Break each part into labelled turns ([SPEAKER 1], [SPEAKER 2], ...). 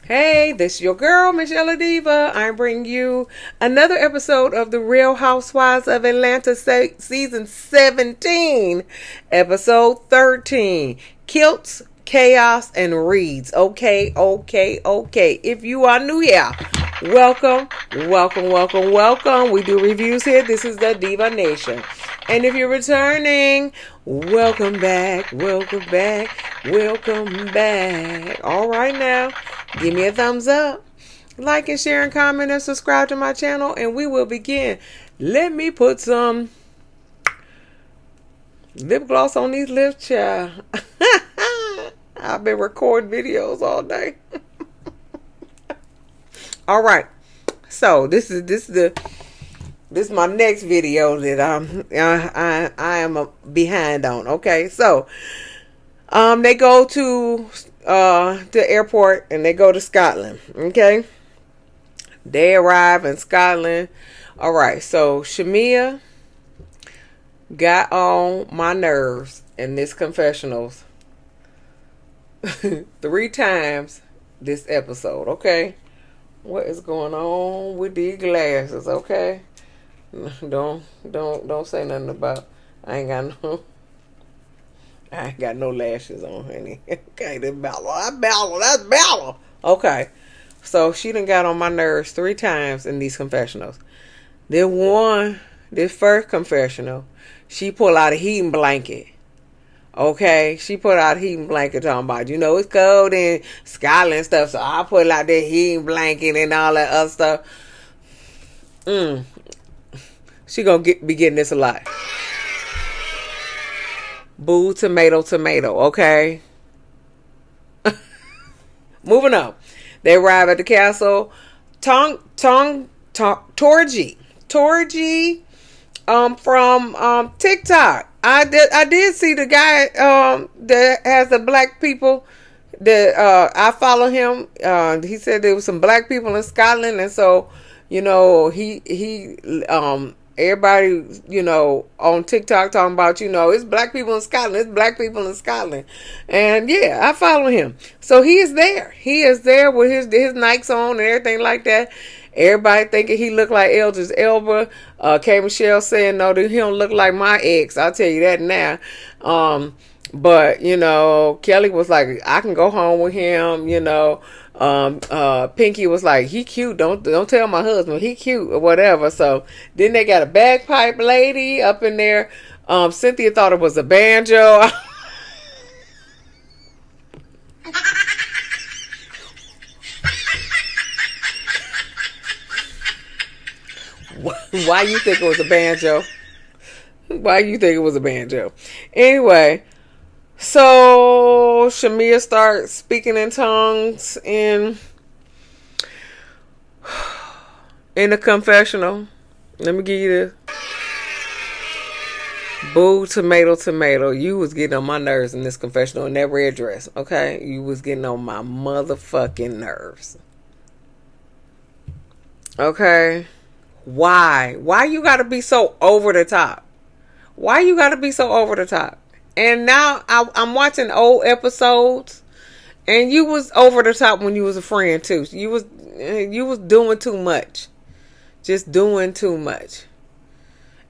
[SPEAKER 1] Hey, this your girl, Michelle Diva. I'm bringing you another episode of The Real Housewives of Atlanta Season 17, Episode 13, Kilts, Chaos, and Reads. Okay. If you are new here, welcome. We do reviews here. This is the Diva Nation. And if you're returning, welcome back. All right now. Give me a thumbs up, like and share and comment and subscribe to my channel, and we will begin. Let me put some lip gloss on these lips, child. I've been recording videos all day. All right, so this is my next video that I am behind on. Okay, so they go to the airport and they go to Scotland. Okay, they arrive in Scotland. All right, so Shamea got on my nerves in this confessionals 3 times this episode. Okay, what is going on with these glasses? Okay, don't say nothing about I ain't got no lashes on, honey. Okay, that's Bella. Okay, so she done got on my nerves 3 times in these confessionals. This first confessional, she pulled out a heating blanket. Okay, she put out a heating blanket talking about, it's cold in Scotland and stuff, so I put out that heating blanket and all that other stuff. She gonna be getting this a lot. Boo, tomato, okay? Moving on. They arrive at the castle. Torgy from TikTok. I did see the guy that has the black people that I follow him. He said there was some black people in Scotland, and so he everybody, on TikTok talking about, it's black people in Scotland. And yeah, I follow him. So he is there. He is there with his Nikes on and everything like that. Everybody thinking he looked like Eldridge Elba. K. Michelle saying, no, he don't look like my ex. I'll tell you that now. But, Kelli was like, I can go home with him, Pinky was like, he cute, don't tell my husband he cute or whatever. So then they got a bagpipe lady up in there. Cynthia thought it was a banjo. Why you think it was a banjo? Anyway, so Shamea starts speaking in tongues in the confessional. Let me give you this. Boo, tomato. You was getting on my nerves in this confessional in that red dress. Okay, you was getting on my motherfucking nerves. Okay, why you gotta be so over the top? And now I'm watching old episodes, and you was over the top when you was a friend too. You was doing too much, just doing too much,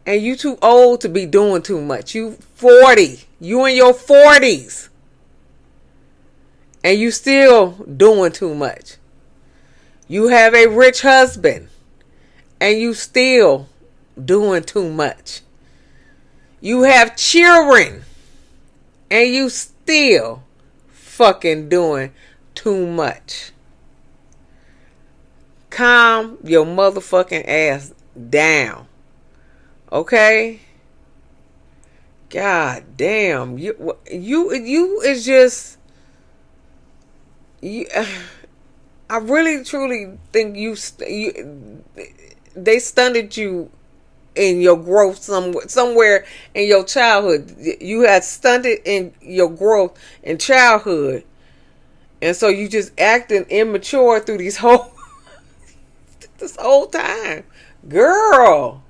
[SPEAKER 1] and you too old to be doing too much. You 40, you in your 40s, and you still doing too much. You have a rich husband, and you still doing too much. You have children, and you still fucking doing too much. Calm your motherfucking ass down. Okay? God damn. You is just... I really truly think they stunted you in your growth somewhere in your childhood. You had stunted in your growth in childhood, and so you just acting immature through this whole time. Girl,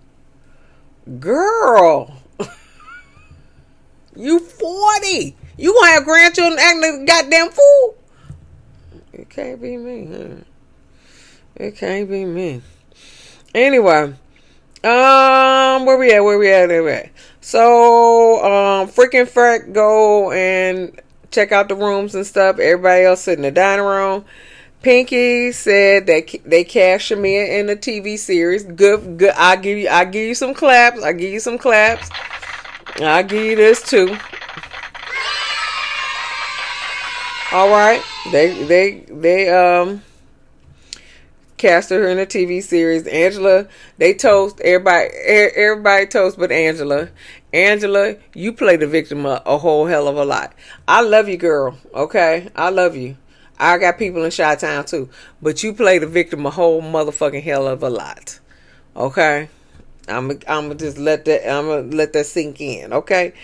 [SPEAKER 1] you 40. You gonna have grandchildren acting like a goddamn fool? It can't be me. It can't be me. Anyway, where we at? So, freaking Freck go and check out the rooms and stuff. Everybody else sit in the dining room. Pinky said that they cast Shamea in the TV series. Good. I give you some claps. I give you this too. All right. They cast her in a TV series. Angela, they toast everybody toast but Angela. Angela, you play the victim a whole hell of a lot. I love you, girl. Okay, I love you. I got people in Chi-Town too, but you play the victim a whole motherfucking hell of a lot. Okay, I'm gonna just let that sink in. Okay.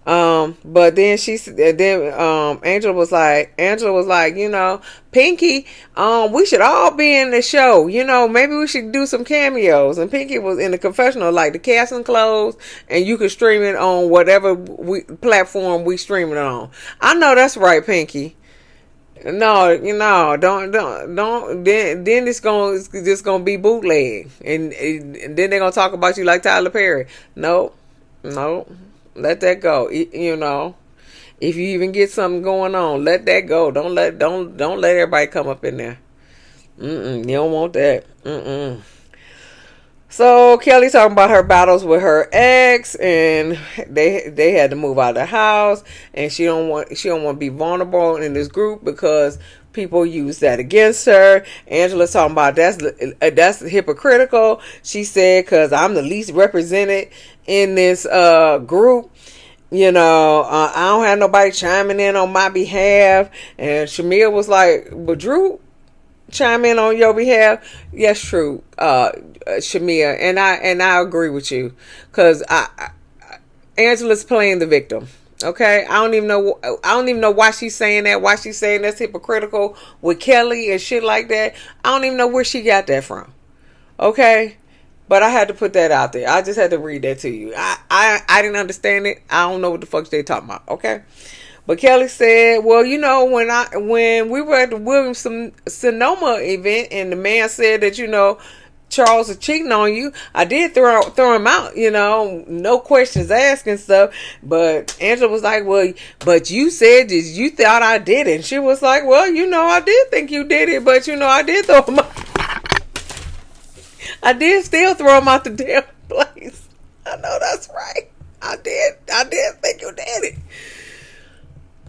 [SPEAKER 1] But then Angela was like, you know, Pinky, we should all be in the show. You know, maybe we should do some cameos. And Pinky was in the confessional, like the casting closed, and you could stream it on whatever platform we stream it on. I know that's right, Pinky. No, you know, don't. Then it's gonna be bootleg, and then they're gonna talk about you like Tyler Perry. No. Let that go. You know, if you even get something going on, let that go. Don't let everybody come up in there. You don't want that. So Kelli talking about her battles with her ex, and they had to move out of the house, and she don't want to be vulnerable in this group because people use that against her. Angela's talking about that's hypocritical. She said, because I'm the least represented in this group. You know, I don't have nobody chiming in on my behalf. And Shamea was like, but Drew chime in on your behalf. Yes, true, Shamea, and I agree with you, because Angela's playing the victim. Okay, I don't even know why she's saying that. Why she's saying that's hypocritical with Kelli and shit like that. I don't even know where she got that from. Okay, but I had to put that out there. I just had to read that to you. I didn't understand it. I don't know what the fuck they talking about. Okay. But Kelli said, well, you know, when we were at the Williams-Sonoma event and the man said that, you know, Charles is cheating on you, I did throw him out, you know, no questions asked and stuff. But Angela was like, well, but you said that you thought I did it. And she was like, well, you know, I did think you did it, but, you know, I did throw him out. I did still throw him out the damn place. I know that's right. I did think you did it.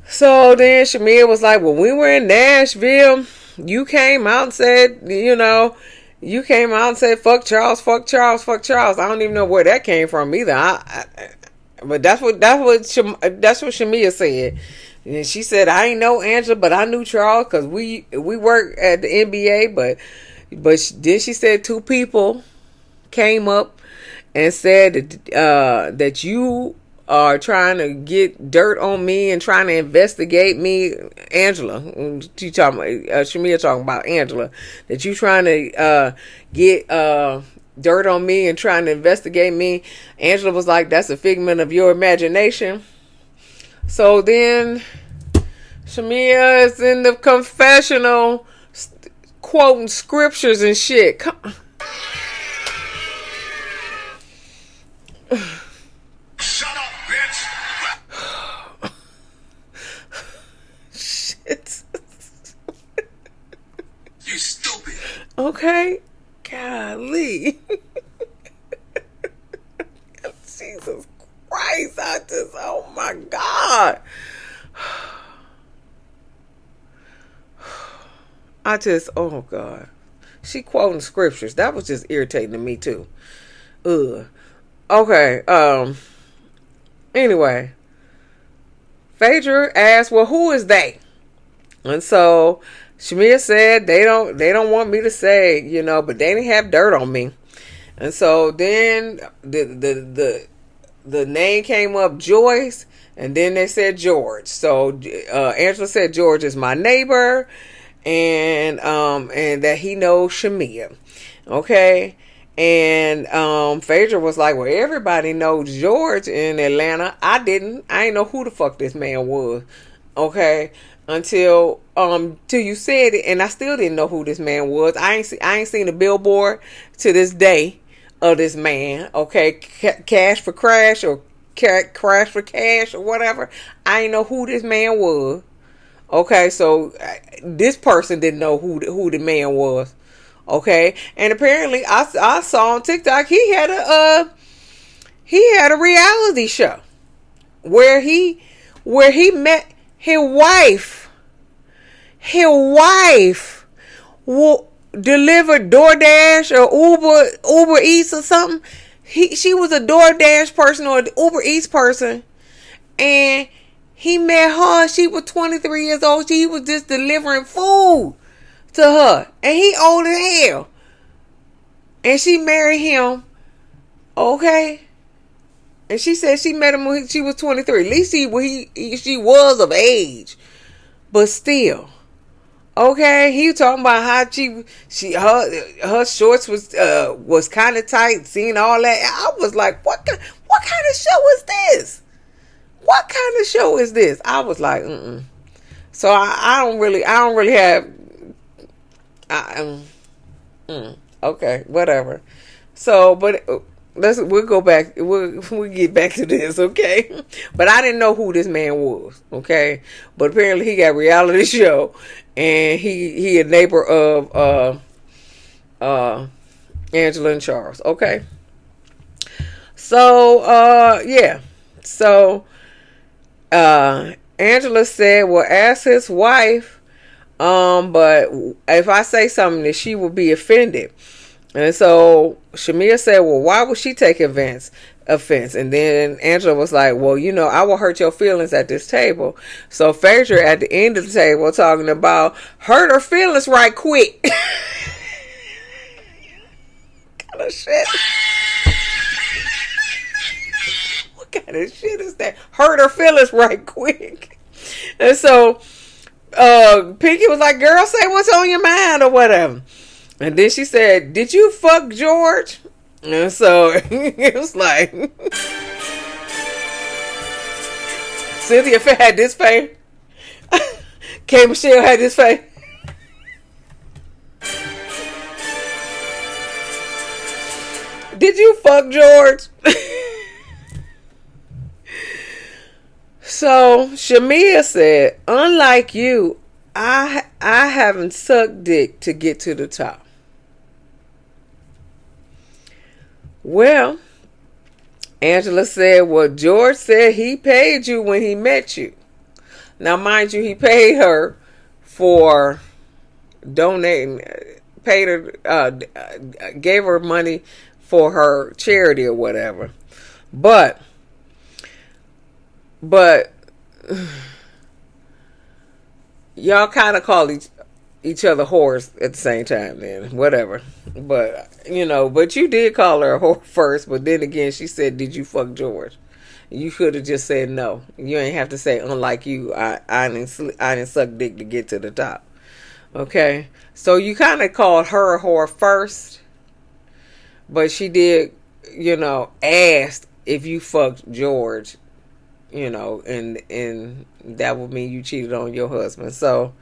[SPEAKER 1] So then Shamea was like, when we were in Nashville, you came out and said, you know, fuck Charles. I don't even know where that came from either. But that's what Shamea said. And she said, I ain't know Angela, but I knew Charles because we work at the NBA. But then she said two people came up and said that you are trying to get dirt on me and trying to investigate me. Angela, she talking about, Shamea talking about Angela, that you trying to get dirt on me and trying to investigate me. Angela was like, that's a figment of your imagination. So then Shamea is in the confessional quoting scriptures and shit.
[SPEAKER 2] Shut up, bitch!
[SPEAKER 1] Shit.
[SPEAKER 2] You stupid.
[SPEAKER 1] Okay. Golly. Jesus Christ. Oh my God. Oh God. She quoting scriptures. That was just irritating to me too. Ugh. Okay. Anyway. Phaedra asked, well, who is they? And so Shamea said they don't want me to say, you know, but they didn't have dirt on me. And so then the name came up, Joyce, and then they said George. So Angela said George is my neighbor, and that he knows Shamea. Okay. And Phaedra was like, well, everybody knows George in Atlanta. I didn't know who the fuck this man was. Okay. until till you said it, and I still didn't know who this man was. I ain't seen a billboard to this day of this man. Okay, cash for crash or crash for cash or whatever. I ain't know who this man was. Okay, so this person didn't know who the man was. Okay, and apparently I saw on TikTok he had a reality show where he met his wife. His wife will deliver DoorDash or Uber Eats or something. She was a DoorDash person or an Uber Eats person, and he met her. She was 23 years old. He was just delivering food to her, and he old as hell. And she married him. Okay. And she said she met him when she was 23. At least she was of age. But still. Okay, he was talking about how her shorts was kind of tight, seeing all that. I was like, what kind of show is this? What kind of show is this? I was like, So I don't really have. Okay, whatever. So, but we'll go back. We'll get back to this, okay? But I didn't know who this man was, okay? But apparently he got a reality show, and he a neighbor of Angela and Charles, okay? So yeah, so Angela said, well, ask his wife, but if I say something that she will be offended. And so Shamea said, well, why would she take offense? And then Angela was like, well, I will hurt your feelings at this table. So Phaedra at the end of the table talking about hurt her feelings right quick. What kind of shit? What kind of shit is that? Hurt her feelings right quick. And so Pinky was like, girl, say what's on your mind or whatever. And then she said, did you fuck George? And so it was like, Cynthia had this face. K. Michelle had this face. Did you fuck George? So Shamea said, unlike you, I haven't sucked dick to get to the top. Well, Angela said, well, George said he paid you when he met you. Now, mind you, he paid her for donating, paid her, gave her money for her charity or whatever. But y'all kind of call each other whores at the same time, then whatever. But but you did call her a whore first. But then again, she said, "Did you fuck George?" You could have just said no. You ain't have to say, "Unlike you, I didn't suck dick to get to the top." Okay, so you kind of called her a whore first, but she did, asked if you fucked George, and that would mean you cheated on your husband. So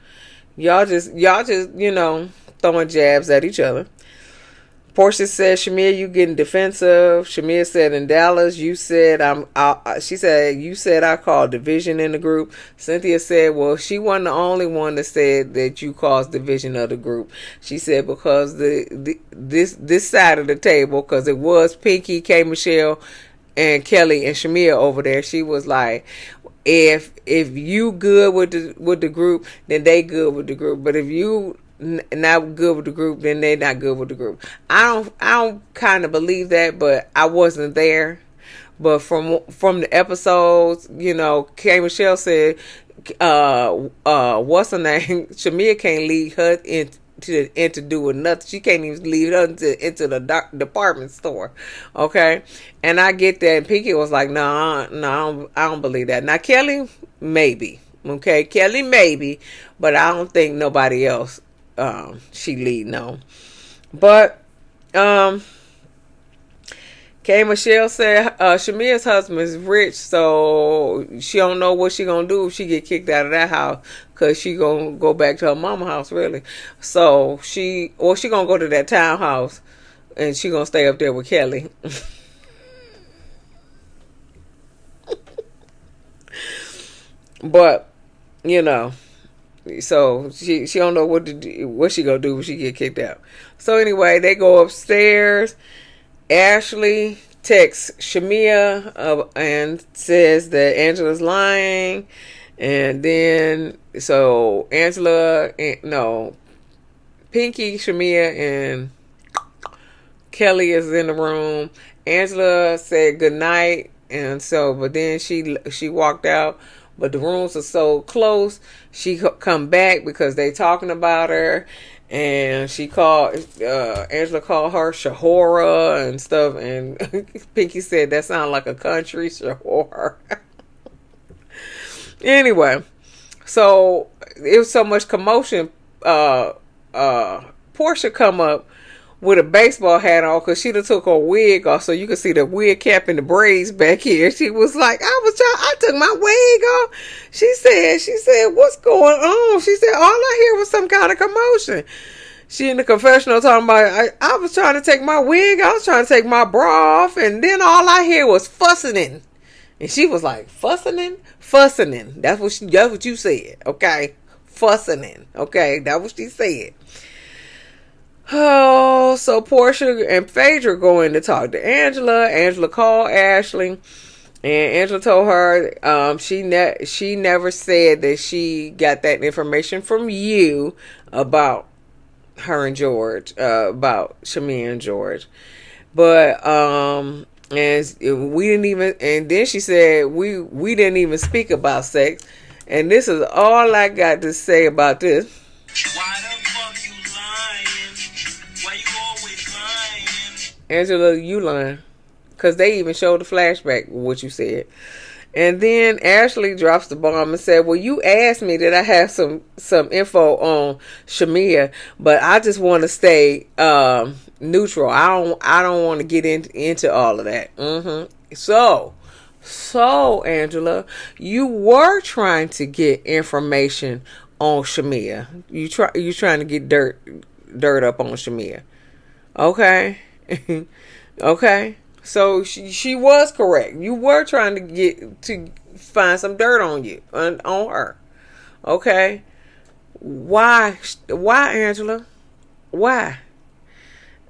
[SPEAKER 1] y'all just throwing jabs at each other. Portia said, Shamea, you getting defensive. Shamea said, in Dallas, you said she said, you said I called division in the group. Cynthia said, well, she wasn't the only one that said that you caused division of the group. She said, because this side of the table, because it was Pinky, K. Michelle, and Kelli and Shamea over there, she was like, if you good with the group, then they good with the group. But if you not good with the group, then they not good with the group. I don't kind of believe that, but I wasn't there. But from the episodes, K. Michelle said, what's her name? Shamea can't lead her into doing nothing. She can't even lead her into the department store. Okay, and I get that. And Pinky was like, no, I don't believe that. Now Kelli, maybe. Okay, Kelli maybe, but I don't think nobody else. She lead no. But Kelli K. Michelle said Shamea's husband is rich, so she don't know what she gonna do if she get kicked out of that house, cause she gonna go back to her mama house really. So she gonna go to that townhouse, and she gonna stay up there with Kelli. But you know, so she don't know what she gonna do when she get kicked out. So anyway, they go upstairs. Ashley texts Shamea and says that Angela's lying, and then so Angela, no, Pinky, Shamea, and Kelli is in the room. Angela said goodnight, and so but then she walked out. But the rooms are so close. She come back because they talking about her. And she called, Angela called her Shahora and stuff. And Pinky said that sounded like a country, Shahora. Anyway, so it was so much commotion. Portia come up with a baseball hat on because she done took her wig off, so you can see the wig cap and the braids back here. She was like, I took my wig off. She said, what's going on? She said, all I hear was some kind of commotion. She in the confessional talking about, I was trying to take my wig, I was trying to take my bra off, and then all I hear was fussing. And she was like, fussing? Fussing. That's what you said, okay? Fussing, okay? That's what she said. Oh, so Portia and Phaedra go in to talk to Angela. Angela called Ashley, and Angela told her she never said that she got that information from you about her and George, about Shamea and George. But and we didn't even, and then she said we didn't even speak about sex. And this is all I got to say about this.
[SPEAKER 2] Why the fuck you lying? Why you always lying?
[SPEAKER 1] Angela, you lying. Because they even showed the flashback what you said. And then Ashley drops the bomb and said, well, you asked me that I have some info on Shamea, but I just want to stay neutral. I don't want to get into all of that. So Angela, you were trying to get information on Shamea. You trying to get dirt up on Shamea. Okay. Okay. So she was correct. You were trying to find some dirt on you, on her. Okay. Why Angela? Why?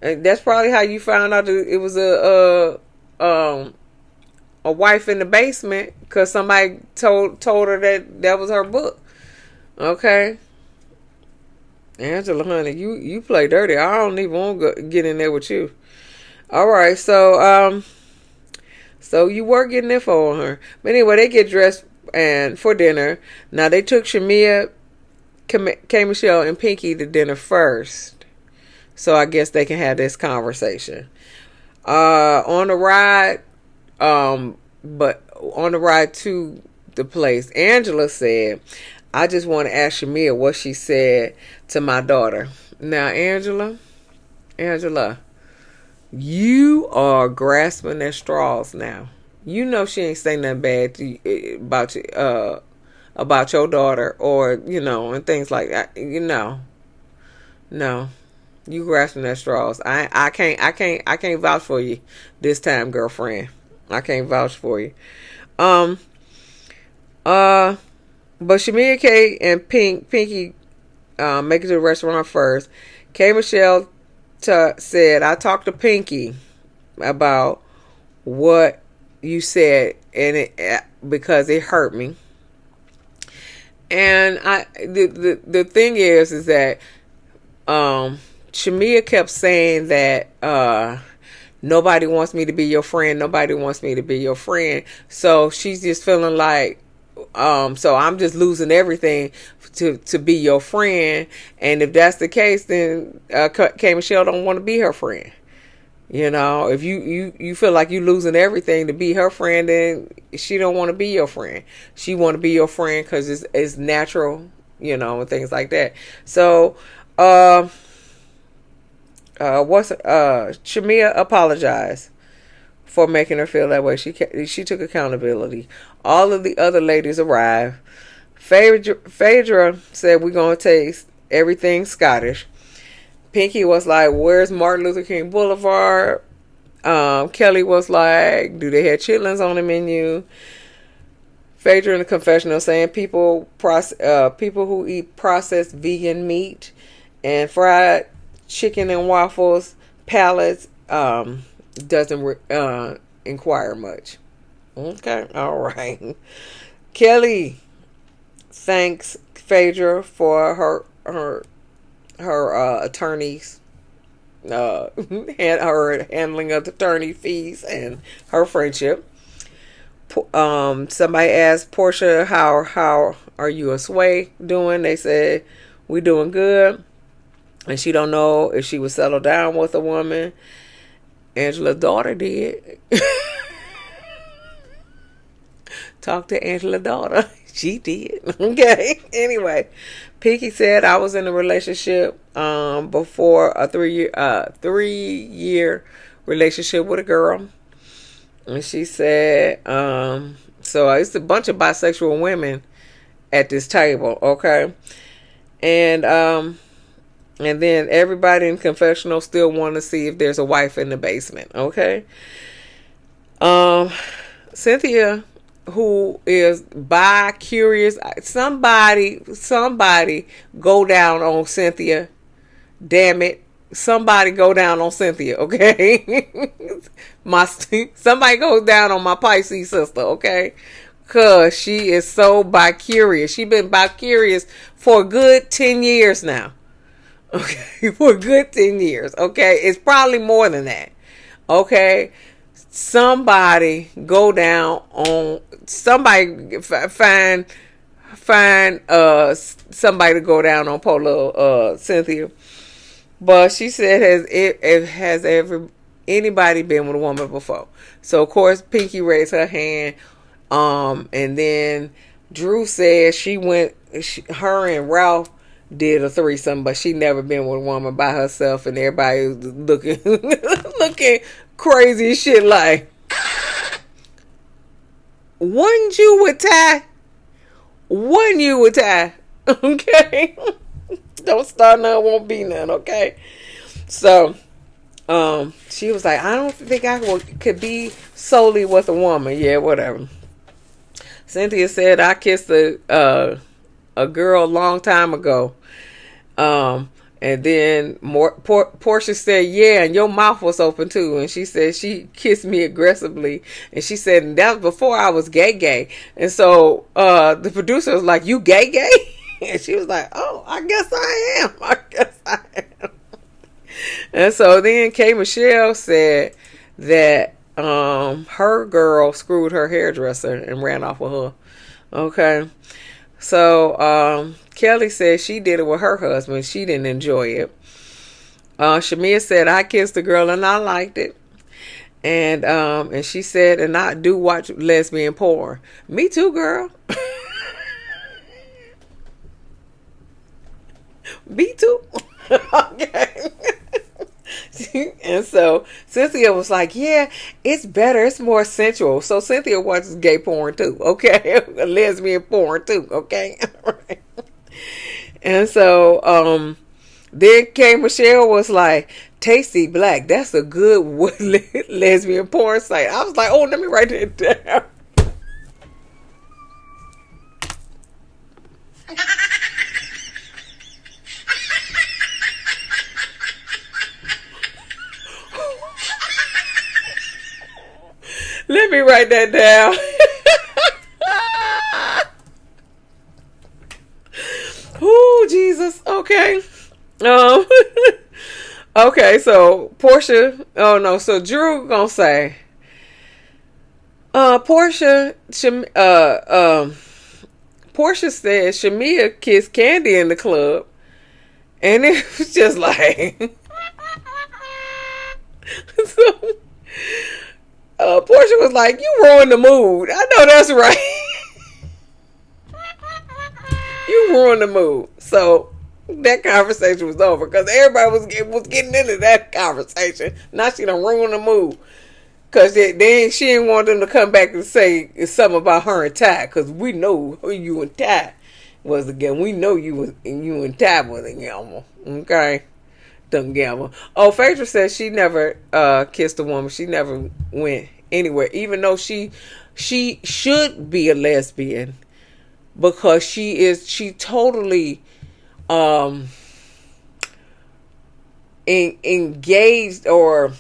[SPEAKER 1] And that's probably how you found out it was a wife in the basement, because somebody told her that was her book. Okay. Angela, honey, you play dirty. I don't even want to get in there with you. All right, so you were getting info on her. But anyway, they get dressed and for dinner. Now they took Shamea, K. Michelle, and Pinky to dinner first, so I guess they can have this conversation. On the ride, but on the ride to the place, Angela said, I just want to ask Shamea what she said to my daughter. Now, Angela, you are grasping at straws now. You know she ain't saying nothing bad to you, about your daughter, or and things like that. No, you grasping at straws. I can't vouch for you this time, girlfriend. I can't vouch for you. But Shamea, K, and Pinky make it to the restaurant first. K. Michelle said, I talked to Pinky about what you said, and because it hurt me. And the thing is that Shamea kept saying that nobody wants me to be your friend. Nobody wants me to be your friend. So she's just feeling like, so I'm just losing everything to be your friend. And if that's the case, then K. Michelle don't want to be her friend. If you feel like you losing everything to be her friend, then she don't want to be your friend. She want to be your friend because it's natural, and things like that. So Shamea apologized for making her feel that way. She took accountability. All of the other ladies arrived. Phaedra said, we're going to taste everything Scottish. Pinky was like, where's Martin Luther King Boulevard? Kelli was like, do they have chitlins on the menu? Phaedra in the confessional saying people who eat processed vegan meat and fried chicken and waffles palates doesn't inquire much. Okay, all right. Kelli thanks Phaedra for her attorneys, her handling of the attorney fees and her friendship. Somebody asked Portia, how are you and Sway doing? They said, we doing good. And she don't know if she would settle down with a woman. Angela's daughter did. Talk to Angela's daughter. She did. Okay. Anyway, Pinky said, I was in a relationship before a 3-year relationship with a girl. And she said, so it's a bunch of bisexual women at this table, okay? And then everybody in confessional still want to see if there's a wife in the basement, okay? Cynthia, who is bi-curious, somebody go down on Cynthia. Damn it. Somebody go down on Cynthia, okay? Somebody goes down on my Pisces sister, okay? Cause she is so bi-curious. She been bi-curious for a good 10 years now. Okay, for a good 10 years. Okay, it's probably more than that. Okay, somebody go down on somebody. Find somebody to go down on Polo Cynthia. But she said, has anybody been with a woman before? So of course Pinky raised her hand. And then Drew said her and Ralph did a threesome, but she never been with a woman by herself, and everybody was looking crazy as shit like, wasn't you with Ty? Wasn't you with Ty? Okay. Don't start none, won't be none, okay? So, she was like, I don't think I could be solely with a woman. Yeah, whatever. Cynthia said, I kissed a girl a long time ago. And then Portia said, yeah, and your mouth was open too. And she said she kissed me aggressively. And she said, and that was before I was gay. And so the producer was like, you gay? And she was like, oh, I guess I am. And so then K. Michelle said that her girl screwed her hairdresser and ran off with her. Okay. So Kelli said she did it with her husband. She didn't enjoy it. Shamea said, I kissed a girl and I liked it. And she said, and I do watch lesbian porn. Me too, girl. Me too. Okay. And so Cynthia was like, yeah, it's better, it's more sensual. So Cynthia watches gay porn too, okay? Lesbian porn too, okay? And so then K. Michelle was like, Tasty Black, that's a good lesbian porn site. I was like, oh, let me write it down. Let me write that down. Oh, Jesus. Okay. Okay, so Portia. Oh no, so Drew gonna say, Portia said Shamea kissed Candy in the club, and it was just like so. Portia was like, you ruined the mood. I know that's right. You ruined the mood. So that conversation was over because everybody was getting into that conversation. Now she done ruined the mood. Cause then she didn't want them to come back and say it's something about her and Ty. Cause we know who you and Ty was again. We know you and Ty was a gamble. Okay. Dumb gamble. Oh, Phaedra says she never kissed a woman. She never went anywhere. Even though she should be a lesbian. Because she totally engaged, or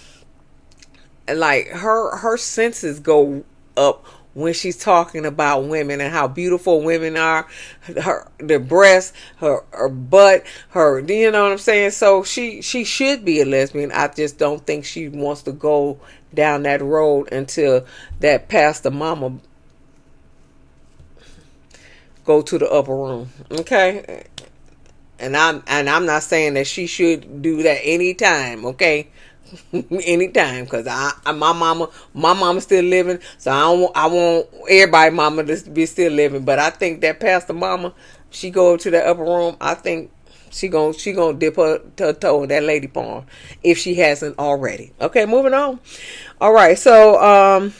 [SPEAKER 1] like her senses go up when she's talking about women and how beautiful women are, their breasts, her butt, her, you know what I'm saying? So she should be a lesbian. I just don't think she wants to go down that road until that pastor mama go to the upper room. Okay? And I'm not saying that she should do that anytime, okay? Anytime, because my mama still living, so I want everybody mama to be still living. But I think that pastor mama, she go to the upper room, I think she gonna dip her toe in that lady pond if she hasn't already. Okay, moving on. All right, so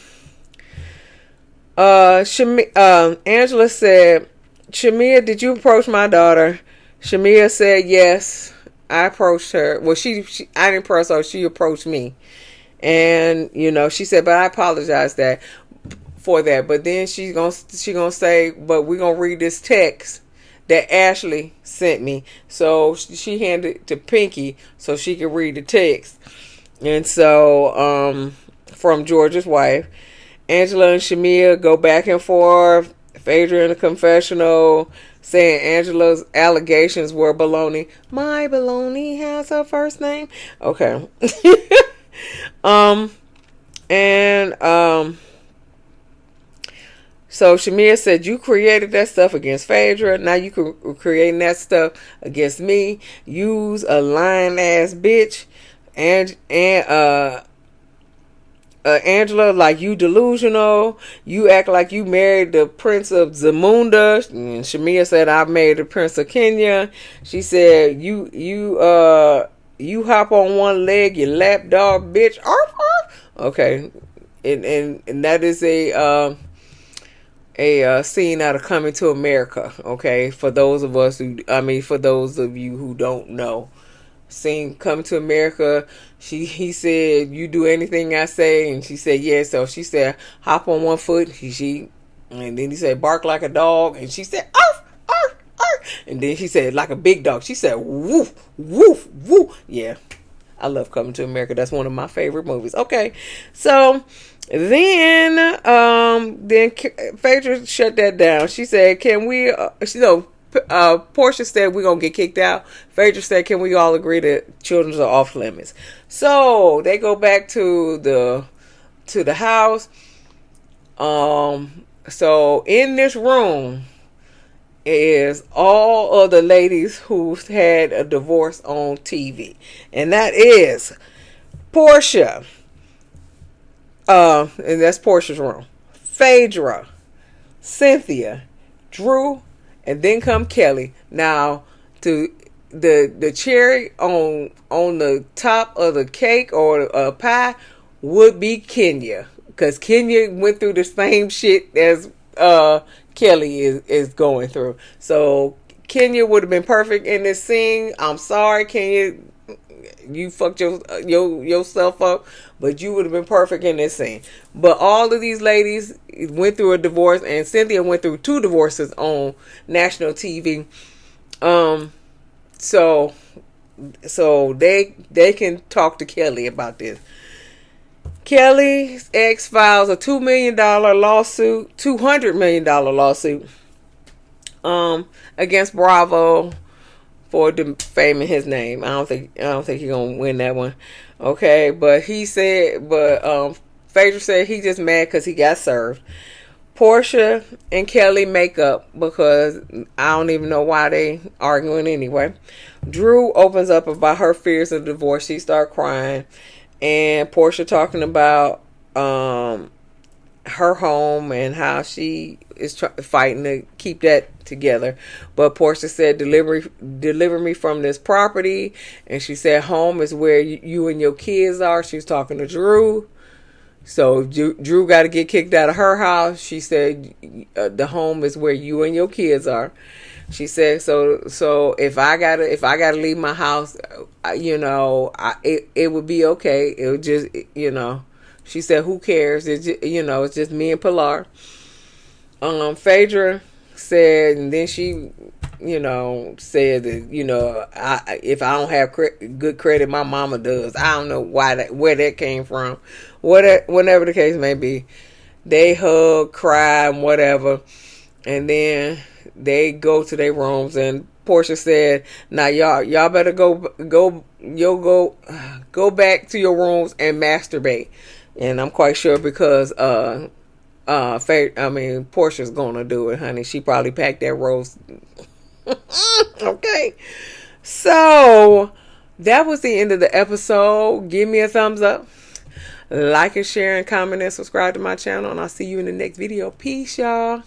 [SPEAKER 1] Angela said, Shamea, did you approach my daughter? Shamea said yes. I approached her. Well, she I didn't approach her. She approached me, and she said, "But I apologize for that." But then she gonna say, "But we're gonna read this text that Ashley sent me." So she handed it to Pinky so she could read the text, and so from George's wife, Angela and Shamea go back and forth. Phaedra in the confessional, saying Angela's allegations were baloney. My baloney has her first name. Okay. So Shamea said, you created that stuff against Phaedra. Now you creating that stuff against me. You's a lying ass bitch. And Angela, like, you delusional. You act like you married the Prince of Zamunda. And Shamea said, I married the Prince of Kenya. She said, you hop on one leg, you lap dog, bitch. Arf, arf. Okay, and that is a scene out of Coming to America. Okay, for those of you who don't know. Seen Coming to America, he said, you do anything I say, and she said yes. So she said, hop on one foot, and then he said, bark like a dog, and she said, arf, arf, arf, and then she said, like a big dog, she said, woof, woof, woof. Yeah, I love Coming to America. That's one of my favorite movies. Okay, so then Phaedra shut that down. She said, can we, Portia said we're gonna get kicked out. Phaedra said, can we all agree that children are off limits? So they go back to the house. So in this room is all of the ladies who's had a divorce on TV, and that is Portia. And that's Portia's room. Phaedra, Cynthia, Drew, and then come Kelli. Now, to the cherry on the top of the cake or pie would be Kenya, because Kenya went through the same shit as Kelli is going through. So Kenya would have been perfect in this scene. I'm sorry, Kenya, you fucked yourself up, but you would have been perfect in this scene. But all of these ladies went through a divorce, and Cynthia went through 2 divorces on national TV. So they can talk to Kelli about this. Kelli's ex files a $2 million lawsuit, $200 million lawsuit, against Bravo for defaming his name. I don't think he's gonna win that one. Okay, but Phaedra said he just mad because he got served. Portia and Kelli make up because I don't even know why they arguing anyway. Drew opens up about her fears of divorce. She start crying, and Portia talking about her home and how she is fighting to keep that together. But Portia said, deliver me from this property. And she said, home is where you and your kids are. She's talking to Drew. So Drew got to get kicked out of her house. She said the home is where you and your kids are. She said so if I gotta leave my house, it would be okay. It would just She said who cares? It's just me and Pilar. Phaedra said, and then she said that if I don't have good credit, my mama does. I don't know where that came from. Whatever the case may be, they hug, cry, and whatever, and then they go to their rooms. And Portia said, "Now y'all better go back to your rooms and masturbate." And I'm quite sure because Portia's gonna do it, honey. She probably packed that roast. Okay, so that was the end of the episode. Give me a thumbs up, like and share and comment and subscribe to my channel, and I'll see you in the next video. Peace, y'all.